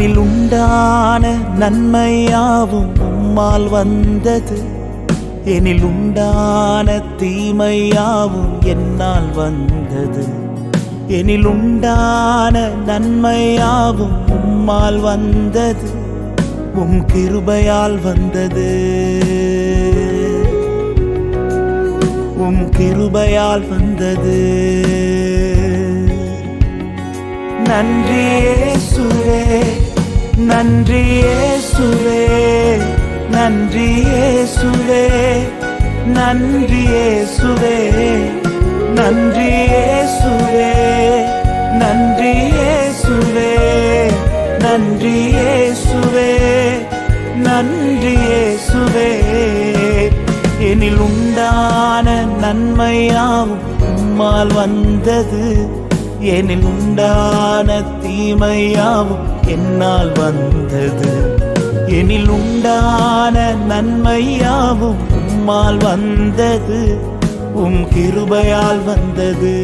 எனில் உண்டான நன்மையாவும் உம்மால் வந்தது, எனில் உண்டான தீமையாவும் என்னால் வந்தது. எனில் உண்டான நன்மையாவும் உம்மால் வந்தது, உம் கிருபையால் வந்தது, உம் கிருபையால் வந்தது. நன்றி இயேசுவே, நன்றி இயேசுவே, நன்றி இயேசுவே, நன்றி இயேசுவே, நன்றி இயேசுவே, நன்றி இயேசுவே, நன்றி இயேசுவே, நன்றி இயேசுவே. எனில் உண்டான நன்மையாவும் உம்மால் வந்தது, எனில் உண்டான தீமையாவும் என்னால் வந்தது. எனில் உண்டான நன்மையாவும் உம்மால் வந்தது, உம் கிருபையால் வந்தது.